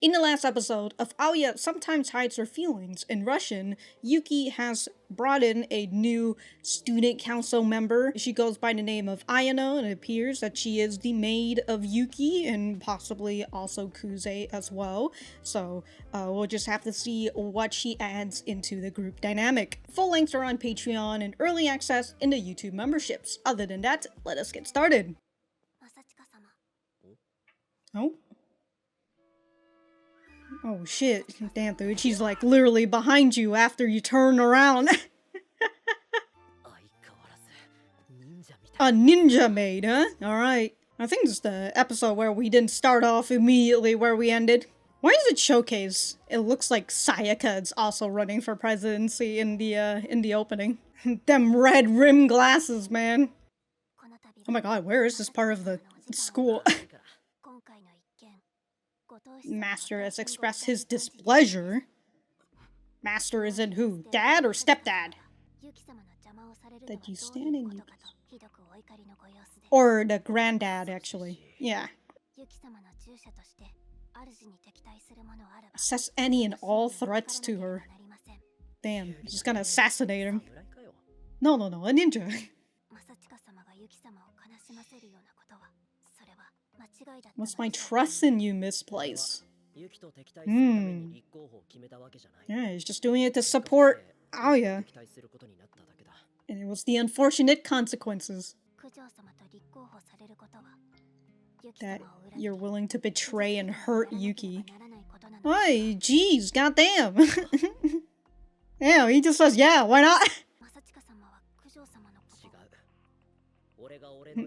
In the last episode of Alya Sometimes Hides Her Feelings in Russian, Yuki has brought in a new student council member. She goes by the name of Ayano, and it appears that she is the maid of Yuki and possibly also Kuze as well. So we'll just have to see what she adds into the group dynamic. Full links are on Patreon and early access in the YouTube memberships. Other than that, let us get started. Oh. Oh shit, damn dude, she's like literally behind you after you turn around. A ninja maid, huh? Alright. I think this is the episode where we didn't start off immediately where we ended. Why does it showcase? It looks like Sayaka is also running for presidency in the opening. Them red rim glasses, man. Oh my god, where is this part of the school? Master has expressed his displeasure. Master is in who? Dad or stepdad? That you stand in Yuki's. Or the granddad, actually. Yeah. Assess any and all threats to her. Damn, she's gonna assassinate him. No, a ninja. What's my trust in you misplaced? Yeah, he's just doing it to support Alya. And it was the unfortunate consequences. That you're willing to betray and hurt Yuki. Hey, jeez, goddamn. Yeah, he just says, yeah, why not?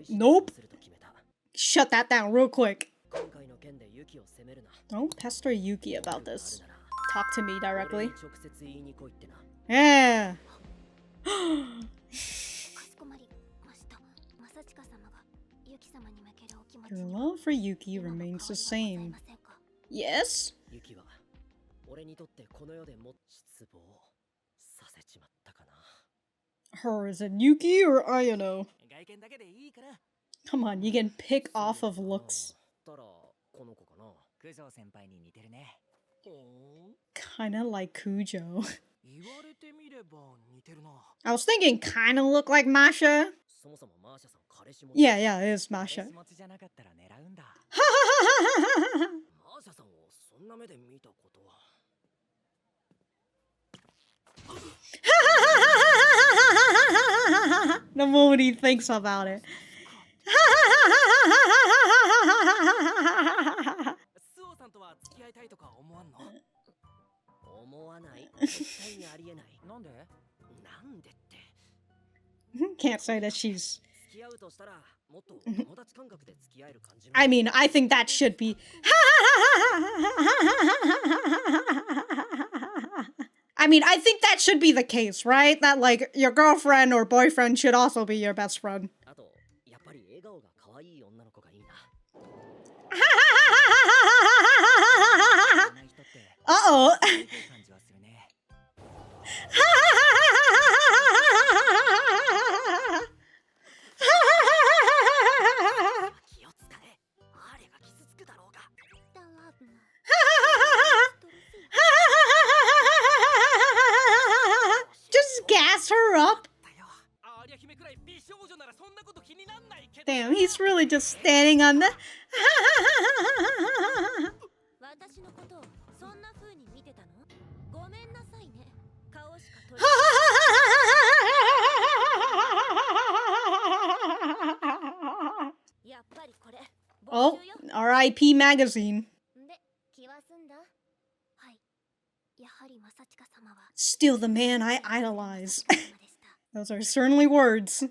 Nope. Shut that down real quick. Don't pester Yuki about this. Talk to me directly. Yeah. Your love for Yuki remains the same. Yes? Her, is it Yuki or Ayano? Come on, you can pick off of looks. Kinda like Kujou. I was thinking kinda look like Masha. Yeah, it is Masha. The moment he thinks about it. Can't say that she's... I mean, I think that should be... I mean, I think that should be the case, right? That, like, your girlfriend or boyfriend should also be your best friend. Uh-oh. Just gas her up. Damn, he's really just standing on the... Oh, R.I.P. magazine. Still the man I idolize. Those are certainly words.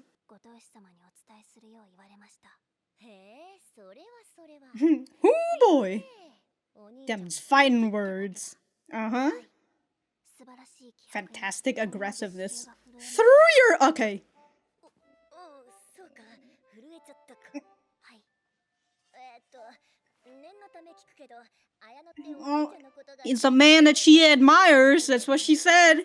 Hoo boy! Them's fighting words. Uh-huh. Fantastic aggressiveness. Through your... Okay. Oh, it's a man that she admires. That's what she said.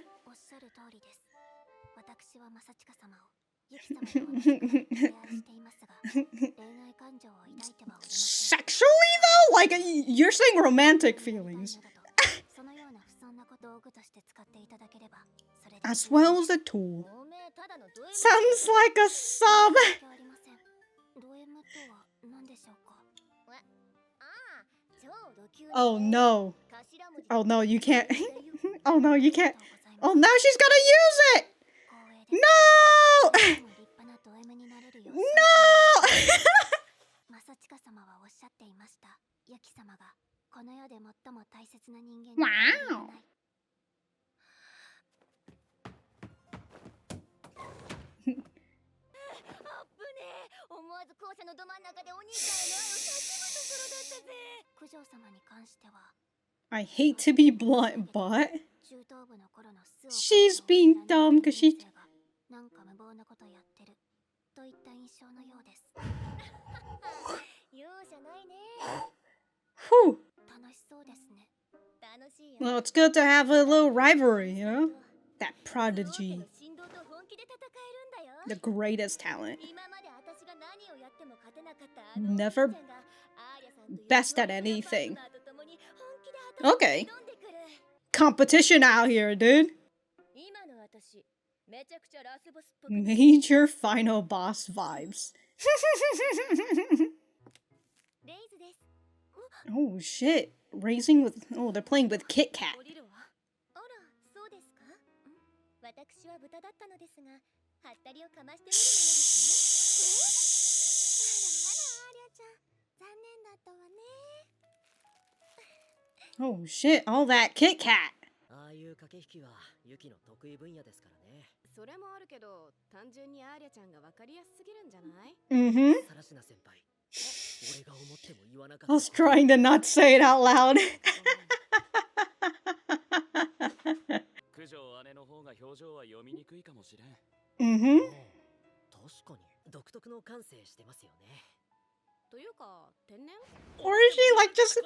Sexually though? Like, you're saying romantic feelings. As well as a tool. Sounds like a sub. Oh no. Oh no, you can't. Oh no, you can't. Oh, now she's gonna use it! No! No! Wow. I hate to be blunt, but she's being dumb because she... Whew. Well, it's good to have a little rivalry, you know? That prodigy. The greatest talent. Never best at anything. Okay. Competition out here, dude. Major final boss vibes. Oh shit. Raising with... Oh, they're playing with Kit Kat. Oh shit, all that Kit Kat. Mm-hmm. I was trying to not say it out loud. Mm-hmm. Or is she like just...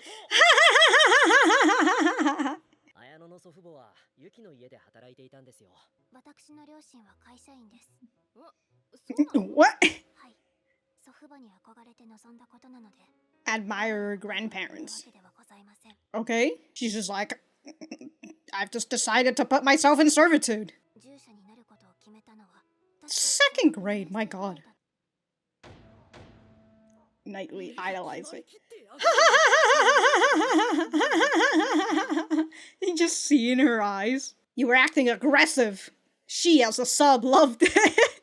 What? Admire her grandparents. Okay, she's just like, I've just decided to put myself in servitude. 2nd grade, my god. Nightly idolizing. You just see in her eyes. You were acting aggressive. She, as a sub, loved it.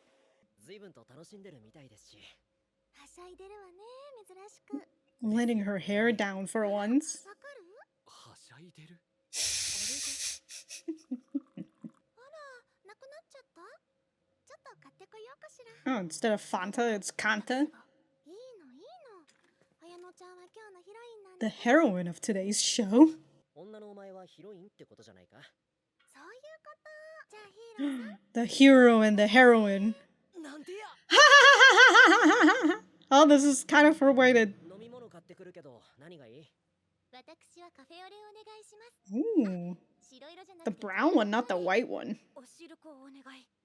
Letting her hair down for once. Oh, instead of Fanta, it's Kanta. The heroine of today's show. The hero and the heroine. Oh, this is kind of her way to... Ooh. The brown one, not the white one.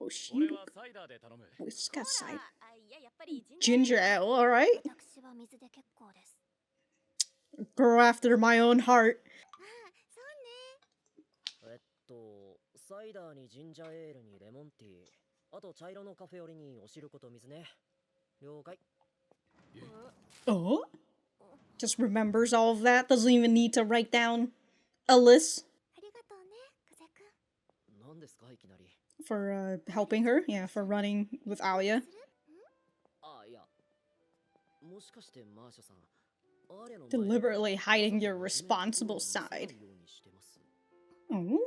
Oshiru. Oh, it's got cider. Ginger ale, alright. Girl after my own heart. Oh? Just remembers all of that. Doesn't even need to write down a list. For helping her. Yeah, for running with Alya. Deliberately hiding your responsible side. Oh.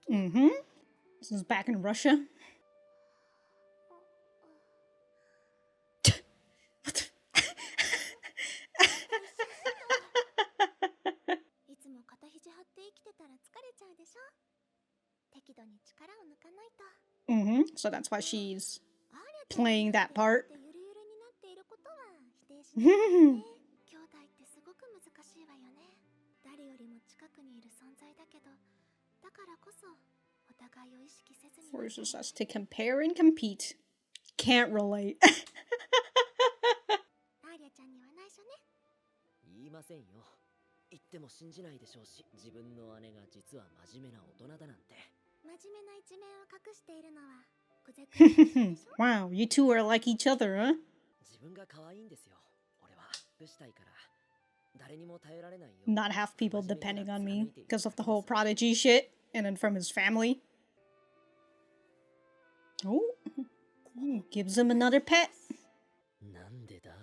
Mm-hmm. This is back in Russia. Mm-hmm. So that's why she's playing that part. Forces us to compare and compete. Can't relate. 言いませんよ。言っても信じないでしょうし、自分の姉が実は真面目な大人だなんて。真面目な一面を隠しているのはクゼ君でしょ? Wow, you two are like each other, huh? 自分が可愛いんですよ。俺はしたいから。誰にも頼られないよ。Not have people depending on me because of the whole prodigy shit, and then from his family. Oh, gives him another pet. なんでだ?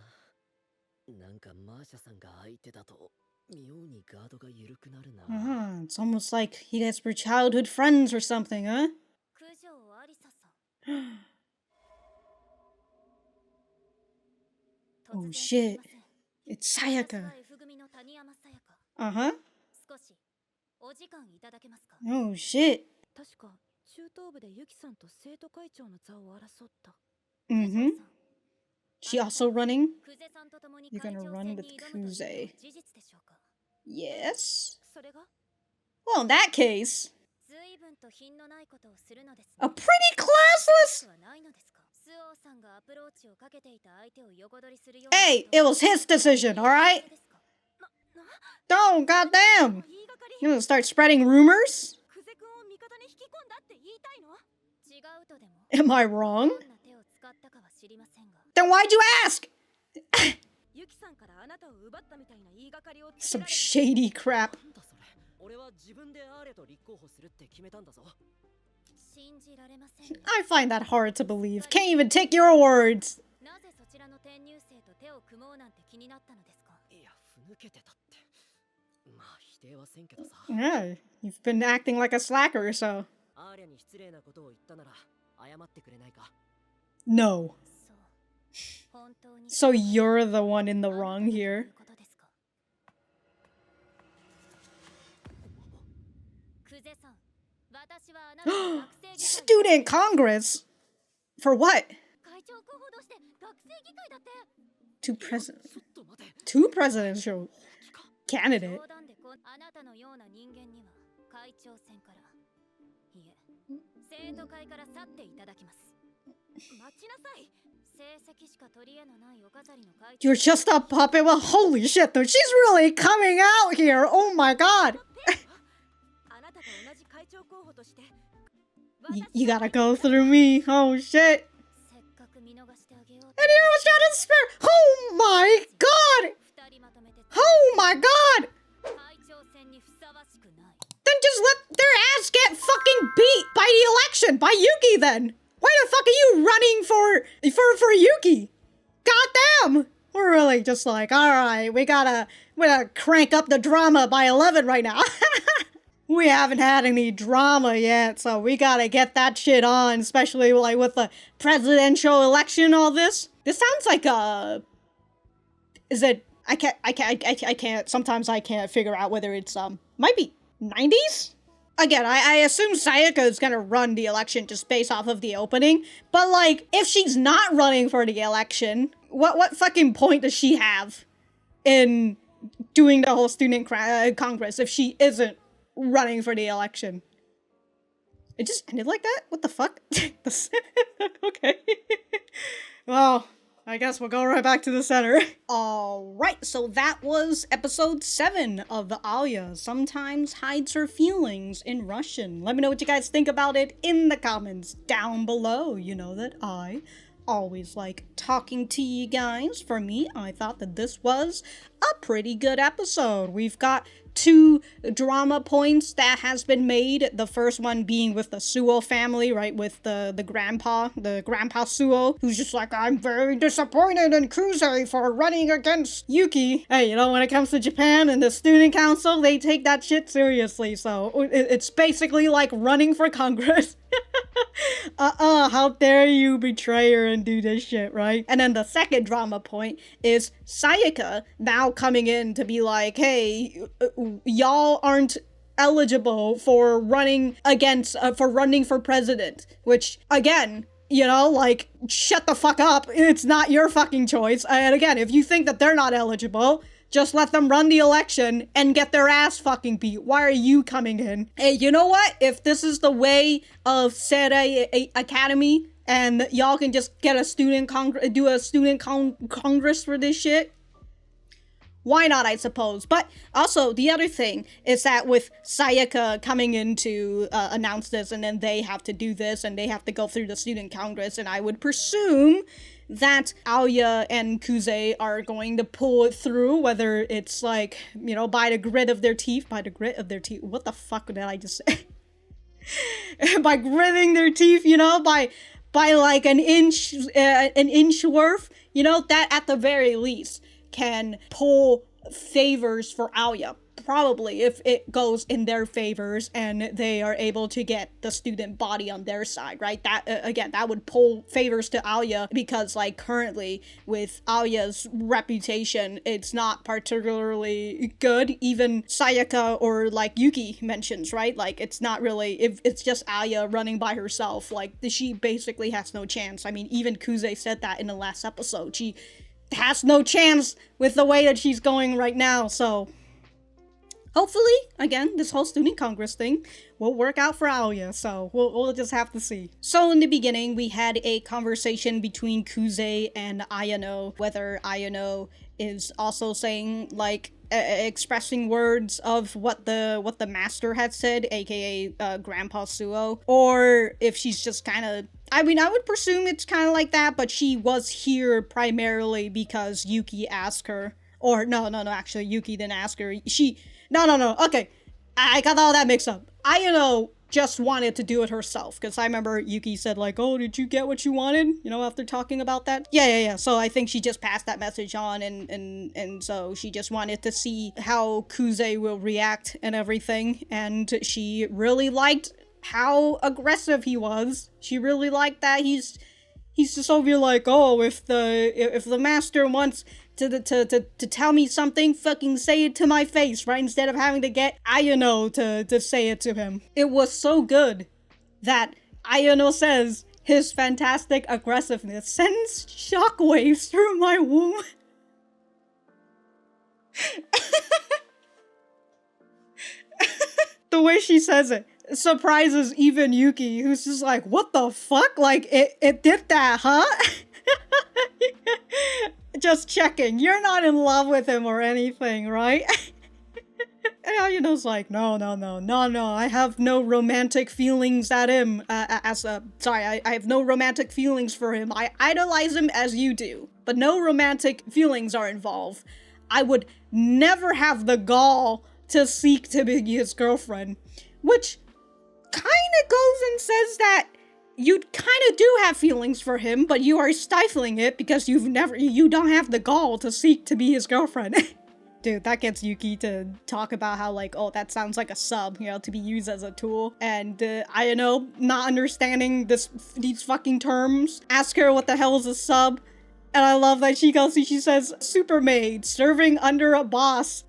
なんかマーシャさんが相手だと妙にガードが緩くなるな。It's almost like you guys were childhood friends or something, huh? 九条アリサさん。Oh shit. It's Sayaka. Uh-huh. Oh shit. 確か中等部でユキさんと生徒会長の座を争った。Mm-hmm. She also running? You're gonna run with Kuze. Yes? Well, in that case... A pretty classless... Hey, it was his decision, alright? Oh, goddamn! You gonna start spreading rumors? Am I wrong? Then why'd you ask? Some shady crap. I find that hard to believe. Can't even take your words. Yeah, you've been acting like a slacker, so... No. So you're the one in the wrong here. Student Congress? For what? Two presidential candidate. You're just a puppet? Well, holy shit, though. She's really coming out here. Oh my god. You gotta go through me. Oh shit. And here was trying to spare. Oh my god. Oh my god. Then just let their ass get fucking beat by the election, by Yuki then. Why the fuck are you running for Yuki? Goddamn! We're really just like, alright, we gotta crank up the drama by 11 right now. We haven't had any drama yet, so we gotta get that shit on, especially like with the presidential election, all this. This sounds like is it, I can't, sometimes I can't figure out whether it's, might be 90s? Again, I assume Sayaka is gonna run the election just based off of the opening, but like, if she's not running for the election, what fucking point does she have in doing the whole student congress if she isn't running for the election? It just ended like that? What the fuck? Okay. Well, I guess we'll go right back to the center. Alright, so that was episode 7 of Alya Sometimes Hides Her Feelings in Russian. Let me know what you guys think about it in the comments down below. You know that I always like talking to you guys. For me, I thought that this was a pretty good episode. We've got 2 drama points that has been made. The first one being with the Suo family, right? With the grandpa Suo, who's just like, I'm very disappointed in Kuze for running against Yuki. Hey, you know, when it comes to Japan and the student council, they take that shit seriously. So it's basically like running for Congress. How dare you betray her and do this shit, right? And then the second drama point is Sayaka now coming in to be like, hey, y'all aren't eligible for running for president, which, again, you know, like, shut the fuck up. It's not your fucking choice. And again, if you think that they're not eligible, Just let them run the election and get their ass fucking beat. Why are you coming in? Hey, you know what? If this is the way of said academy, and y'all can just get a student congress for this shit, why not, I suppose? But also, the other thing is that with Sayaka coming in to announce this, and then they have to do this, and they have to go through the student congress, and I would presume that Alya and Kuze are going to pull it through, whether it's like, you know, by the grit of their teeth, what the fuck did I just say? By gritting their teeth, you know, by like an inch worth, you know, that at the very least can pull favors for Alya. Probably, if it goes in their favors and they are able to get the student body on their side, right? That, again, that would pull favors to Alya, because, like, currently, with Alya's reputation, it's not particularly good. Even Sayaka or, like, Yuki mentions, right? Like, it's not really, if it's just Alya running by herself, like, she basically has no chance. I mean, even Kuze said that in the last episode. She has no chance with the way that she's going right now, so hopefully, again, this whole student congress thing will work out for Alya, so we'll just have to see. So in the beginning, we had a conversation between Kuze and Ayano, whether Ayano is also saying, like, expressing words of what the master had said, aka Grandpa Suo, or if she's just kind of, I mean, I would presume it's kind of like that, but she was here primarily because Yuki asked her. Or, no, actually, Yuki didn't ask her. No, okay. I got all that mixed up. Ayano just wanted to do it herself, because I remember Yuki said, like, oh, did you get what you wanted? You know, after talking about that? Yeah. So I think she just passed that message on, and so she just wanted to see how Kuze will react and everything, and she really liked how aggressive he was. She really liked that he's just over like, oh, if the master wants to tell me something, fucking say it to my face, right? Instead of having to get Ayano to say it to him. It was so good that Ayano says his fantastic aggressiveness sends shockwaves through my womb. The way she says it surprises even Yuki, who's just like, what the fuck? Like, it did that, huh? Just checking. You're not in love with him or anything, right? And Ayano's like, no. I have no romantic feelings at him. I have no romantic feelings for him. I idolize him as you do, but no romantic feelings are involved. I would never have the gall to seek to be his girlfriend, which kind of goes and says that you kind of do have feelings for him, but you are stifling it because you don't have the gall to seek to be his girlfriend. Dude, that gets Yuki to talk about how, like, oh, that sounds like a sub, you know, to be used as a tool. And Ayano, not understanding these fucking terms, ask her what the hell is a sub. And I love that she goes and she says, super maid, serving under a boss.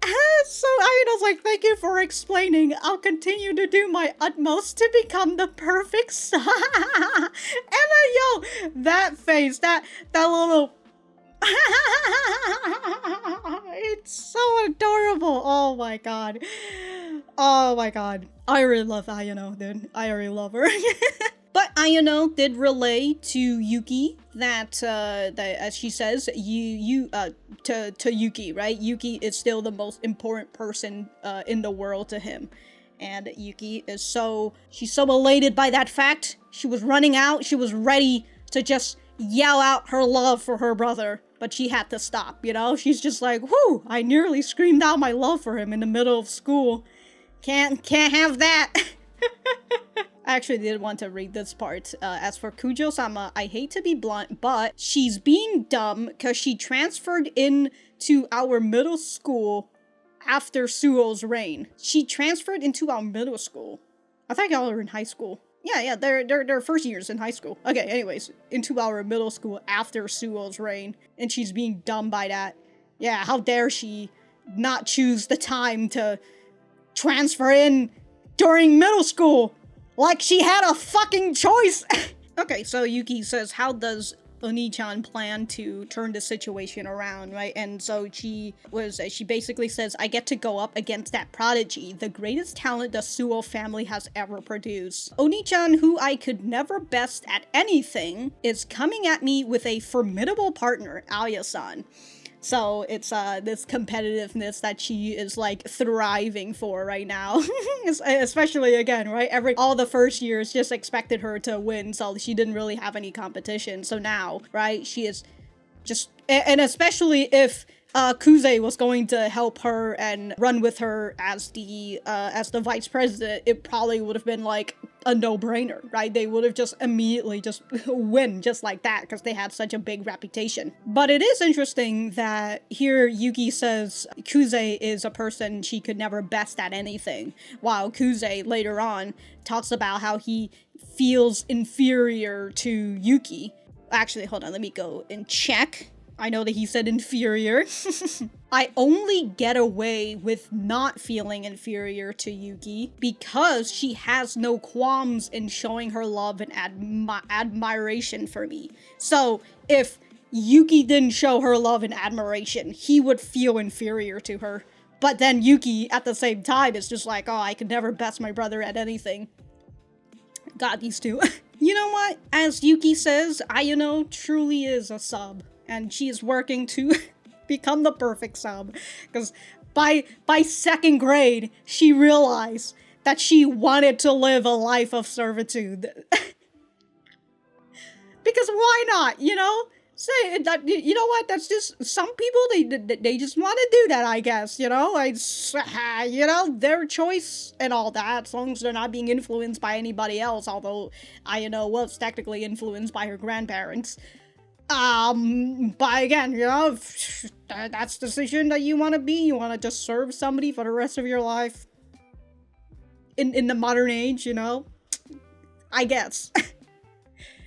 So Ayano's like, thank you for explaining. I'll continue to do my utmost to become the perfect son. And yo, that face, that little... It's so adorable. Oh my god. I really love Ayano, dude. I really love her. But Ayano did relay to Yuki that as she says, to Yuki, right? Yuki is still the most important person in the world to him. And Yuki is she's so elated by that fact. She was running out. She was ready to just yell out her love for her brother. But she had to stop, you know? She's just like, whew, I nearly screamed out my love for him in the middle of school. Can't have that. I actually did want to read this part. As for Kujou-sama, I hate to be blunt, but she's being dumb because she transferred into our middle school after Suo's reign. She transferred into our middle school. I thought y'all were in high school. Yeah, they're first years in high school. Okay, anyways, into our middle school after Suo's reign, and she's being dumb by that. Yeah, how dare she not choose the time to transfer in during middle school? Like she had a fucking choice! Okay, so Yuki says, how does Oni-chan planned to turn the situation around, right? And so she basically says, I get to go up against that prodigy, the greatest talent the Suo family has ever produced. Oni-chan, who I could never best at anything, is coming at me with a formidable partner, Alya-san. So it's this competitiveness that she is like thriving for right now. Especially again, right? All the first years just expected her to win, so she didn't really have any competition. So now, right, she is just, and especially if Kuze was going to help her and run with her as the vice president, it probably would have been like a no-brainer, right? They would have just immediately just win just like that because they had such a big reputation. But it is interesting that here Yuki says Kuze is a person she could never best at anything, while Kuze later on talks about how he feels inferior to Yuki. Actually, hold on, let me go and check. I know that he said inferior. I only get away with not feeling inferior to Yuki because she has no qualms in showing her love and admiration for me. So if Yuki didn't show her love and admiration, he would feel inferior to her. But then Yuki, at the same time, is just like, oh, I could never best my brother at anything. God, these two. You know what? As Yuki says, Ayano truly is a sub. And she is working to become the perfect sub. Because by second grade, she realized that she wanted to live a life of servitude. Because why not, you know? Say that, you know what? That's just, some people, they just want to do that, I guess, you know? You know, their choice and all that, as long as they're not being influenced by anybody else, although Ayano was technically influenced by her grandparents. But again, you know, if that's the decision that you want to be. You want to just serve somebody for the rest of your life. In the modern age, you know? I guess.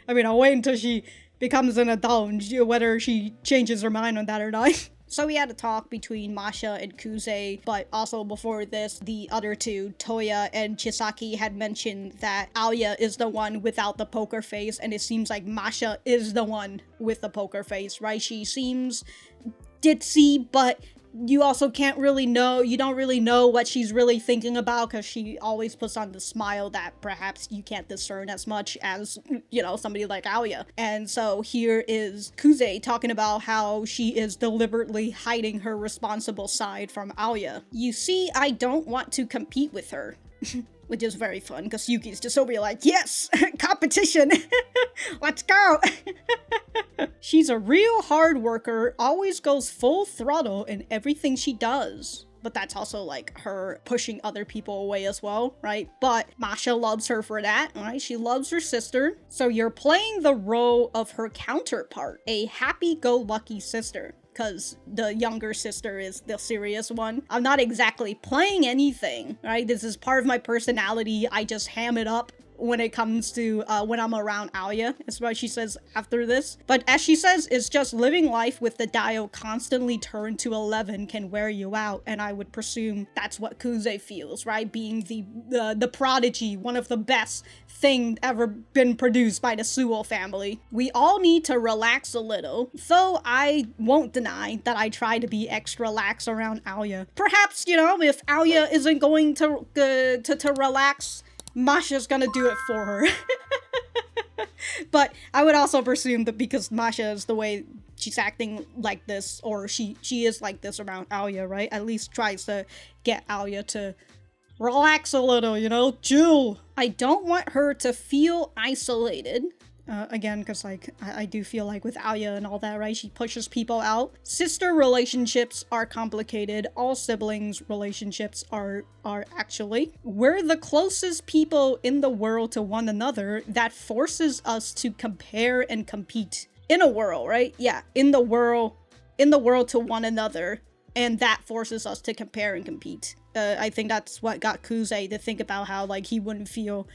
I mean, I'll wait until she becomes an adult, whether she changes her mind on that or not. So we had a talk between Masha and Kuze, but also before this, the other two, Toya and Chisaki, had mentioned that Alya is the one without the poker face, and it seems like Masha is the one with the poker face, right? She seems ditzy, but you also can't really know, you don't really know what she's really thinking about because she always puts on the smile that perhaps you can't discern as much as, you know, somebody like Alya. And so here is Kuze talking about how she is deliberately hiding her responsible side from Alya. You see, I don't want to compete with her. Which is very fun, because Yuki's just over here like, yes, competition, let's go. She's a real hard worker, always goes full throttle in everything she does. But that's also like her pushing other people away as well, right? But Masha loves her for that, right? She loves her sister. So you're playing the role of her counterpart, a happy-go-lucky sister. Because the younger sister is the serious one. I'm not exactly playing anything, right? This is part of my personality. I just ham it up when it comes to when I'm around Alya. That's what she says after this. But as she says, it's just living life with the dial constantly turned to 11 can wear you out. And I would presume that's what Kuze feels, right? Being the prodigy, one of the best thing ever been produced by the Suo family. We all need to relax a little, though I won't deny that I try to be extra lax around Alya. Perhaps, you know, if Alya isn't going to relax, Masha's gonna do it for her. But I would also presume that because Masha is the way she's acting like this, or she is like this around Alya, right? At least tries to get Alya to relax a little, you know, chill. I don't want her to feel isolated. Again, because like I do feel like with Alya and all that, right? She pushes people out. Sister relationships are complicated. All siblings relationships are actually. We're the closest people in the world to one another. That forces us to compare and compete. In a world, right? Yeah, in the world to one another. And that forces us to compare and compete. I think that's what got Kuze to think about how like he would feel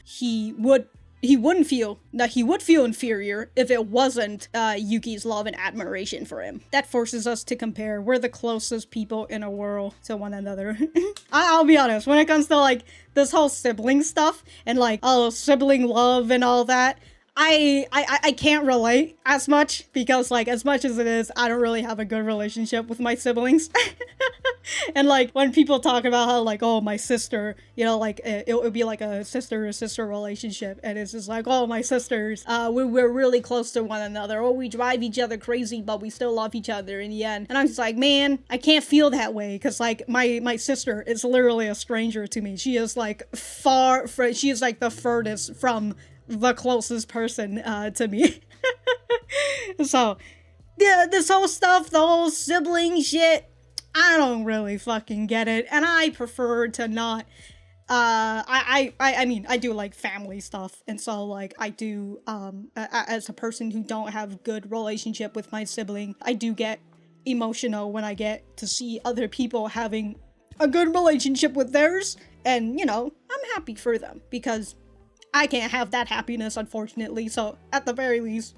inferior if it wasn't Yuki's love and admiration for him. That forces us to compare. We're the closest people in a world to one another. I'll be honest, when it comes to like this whole sibling stuff and like, oh, sibling love and all that, I can't relate as much because, like, as much as it is, I don't really have a good relationship with my siblings. And, like, when people talk about how, like, oh, my sister, you know, like, it would be like a sister-to-sister relationship, and it's just like, oh, my sisters, we're really close to one another, oh, we drive each other crazy, but we still love each other in the end. And I'm just like, man, I can't feel that way, because, like, my sister is literally a stranger to me. She is, like, she is, like, the furthest from the closest person to me. So yeah, this whole stuff, the whole sibling shit, I don't really fucking get it, and I prefer to not. I mean, I do like family stuff, and so, like, I do, as a person who don't have good relationship with my sibling, I do get emotional when I get to see other people having a good relationship with theirs, and, you know, I'm happy for them, because I can't have that happiness, unfortunately, so at the very least,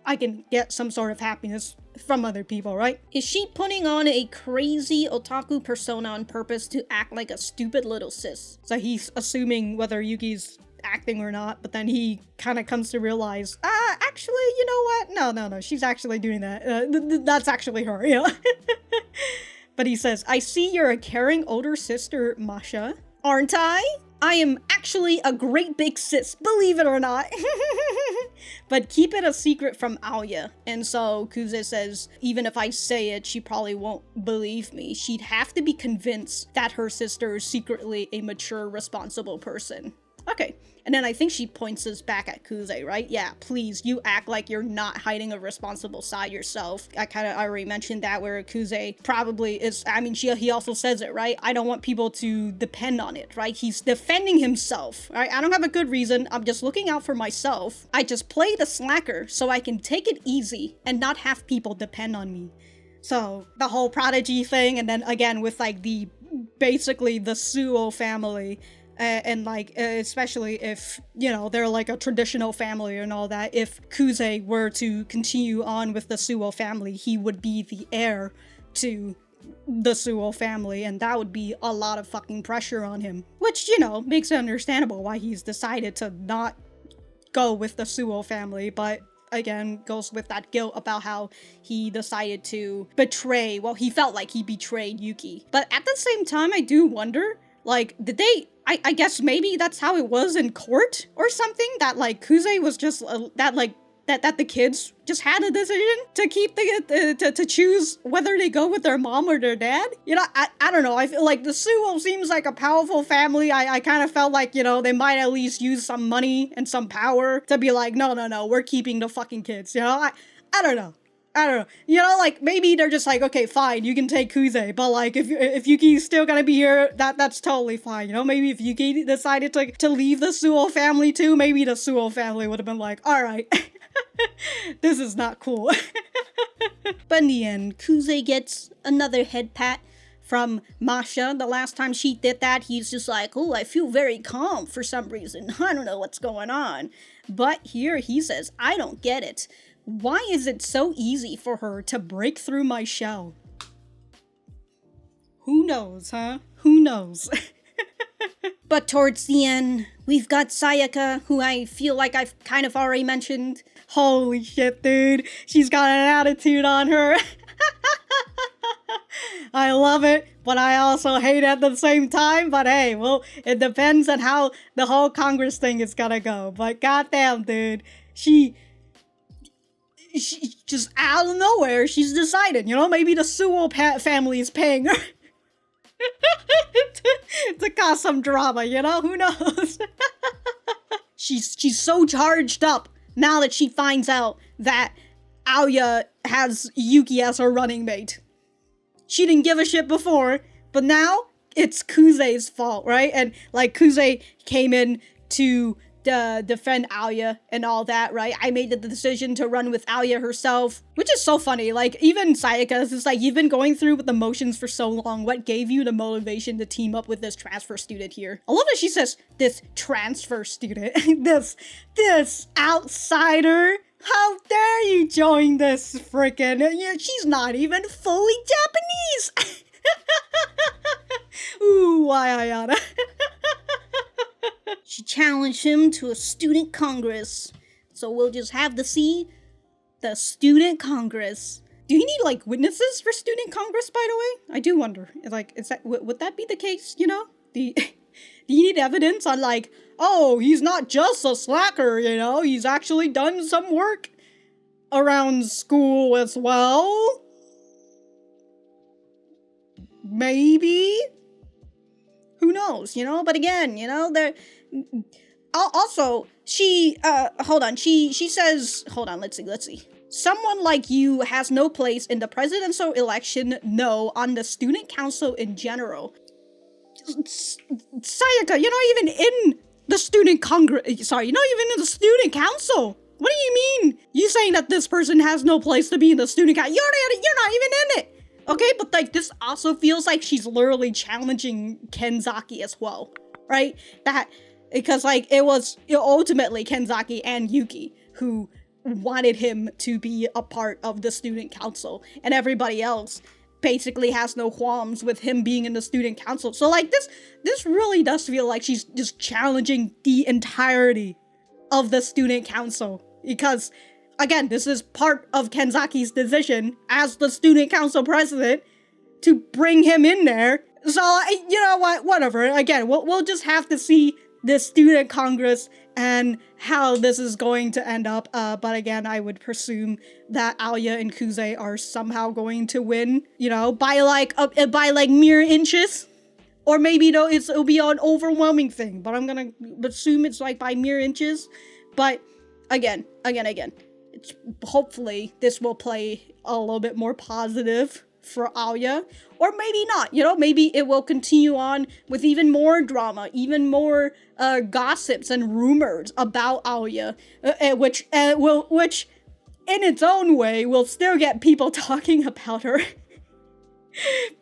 I can get some sort of happiness from other people, right? Is she putting on a crazy otaku persona on purpose to act like a stupid little sis? So he's assuming whether Yuki's acting or not, but then he kind of comes to realize, actually, you know what? No, she's actually doing that. That's actually her, you know? But he says, I see you're a caring older sister, Masha. Aren't I? I am actually a great big sis, believe it or not. But keep it a secret from Alya. And so Kuze says, even if I say it, she probably won't believe me. She'd have to be convinced that her sister is secretly a mature, responsible person. Okay, and then I think she points this back at Kuze, right? Yeah, please, you act like you're not hiding a responsible side yourself. I already mentioned that, where Kuze probably is, I mean, he also says it, right? I don't want people to depend on it, right? He's defending himself, right? I don't have a good reason. I'm just looking out for myself. I just play the slacker so I can take it easy and not have people depend on me. So, the whole prodigy thing, and then again with, like, basically the Suo family, and like, especially if, you know, they're like a traditional family and all that, if Kuze were to continue on with the Suo family, he would be the heir to the Suo family, and that would be a lot of fucking pressure on him. Which, you know, makes it understandable why he's decided to not go with the Suo family, but again, goes with that guilt about how he decided to betray, well, he felt like he betrayed Yuki. But at the same time, I do wonder, like, did they, I guess maybe that's how it was in court or something, that, like, Kuze was just, that the kids just had a decision to keep to choose whether they go with their mom or their dad? You know, I don't know, I feel like the Suo seems like a powerful family. I kind of felt like, you know, they might at least use some money and some power to be like, no, we're keeping the fucking kids, you know? I don't know. You know, like, maybe they're just like, okay, fine, you can take Kuze, but, like, if Yuki's still gonna be here, that's totally fine, you know? Maybe if Yuki decided to leave the Suo family too, maybe the Suo family would have been like, alright, this is not cool. But in the end, Kuze gets another head pat from Masha. The last time she did that, he's just like, oh, I feel very calm for some reason. I don't know what's going on. But here he says, I don't get it. Why is it so easy for her to break through my shell? Who knows, huh? Who knows? But towards the end, we've got Sayaka, who I feel like I've kind of already mentioned. Holy shit, dude. She's got an attitude on her. I love it, but I also hate it at the same time. But hey, well, it depends on how the whole Congress thing is gonna go. But goddamn, dude. She just out of nowhere, she's decided, you know, maybe the Suo family is paying her to cause some drama, you know, who knows? She's so charged up now that she finds out that Alya has Yuki as her running mate. She didn't give a shit before, but now it's Kuze's fault, right? And, like, Kuze came in to defend Alya and all that, right? I made the decision to run with Alya herself, which is so funny. Like, even Sayaka is just like, you've been going through with the motions for so long. What gave you the motivation to team up with this transfer student here? I love that she says, this transfer student. this outsider. How dare you join this frickin', she's not even fully Japanese. Ooh, why Ayano? She challenged him to a student congress. So we'll just have to see the student congress. Do you need, like, witnesses for student congress, by the way? I do wonder. Like, would that be the case, you know? Do you need evidence on, like, oh, he's not just a slacker, you know? He's actually done some work around school as well? Maybe? Who knows, you know? But again, you know, there... Also, hold on, she says... Hold on, let's see. Someone like you has no place in the presidential election, no, on the student council in general. Sayaka, you're not even in the student congress. Sorry, you're not even in the student council. What do you mean? You saying that this person has no place to be in the student council? You're not even in it. Okay, but like this also feels like she's literally challenging Kenzaki as well, right? Because like it was ultimately Kenzaki and Yuki who wanted him to be a part of the student council, and everybody else basically has no qualms with him being in the student council. So like this really does feel like she's just challenging the entirety of the student council, because again, this is part of Kenzaki's decision as the student council president to bring him in there. So you know what, whatever. Again, we'll just have to see the student congress and how this is going to end up. But again, I would presume that Alya and Kuze are somehow going to win, you know, by like mere inches. Or maybe it'll be an overwhelming thing, but I'm gonna assume it's like by mere inches. But again, it's, hopefully this will play a little bit more positive for Alya, or maybe not, you know, maybe it will continue on with even more drama, even more gossips and rumors about Alya, which in its own way will still get people talking about her.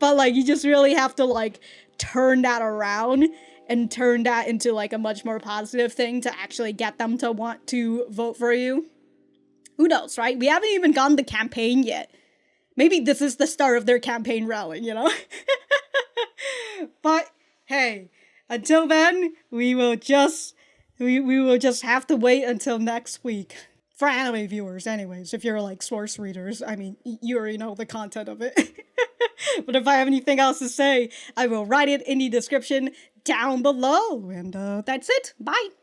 But like, you just really have to like turn that around and turn that into like a much more positive thing to actually get them to want to vote for you. Who knows, right? We haven't even gotten the campaign yet. Maybe this is the start of their campaign rally, you know? But hey, until then, we will just have to wait until next week. For anime viewers, anyways, if you're like source readers, I mean, you already know the content of it. But if I have anything else to say, I will write it in the description down below. And that's it. Bye.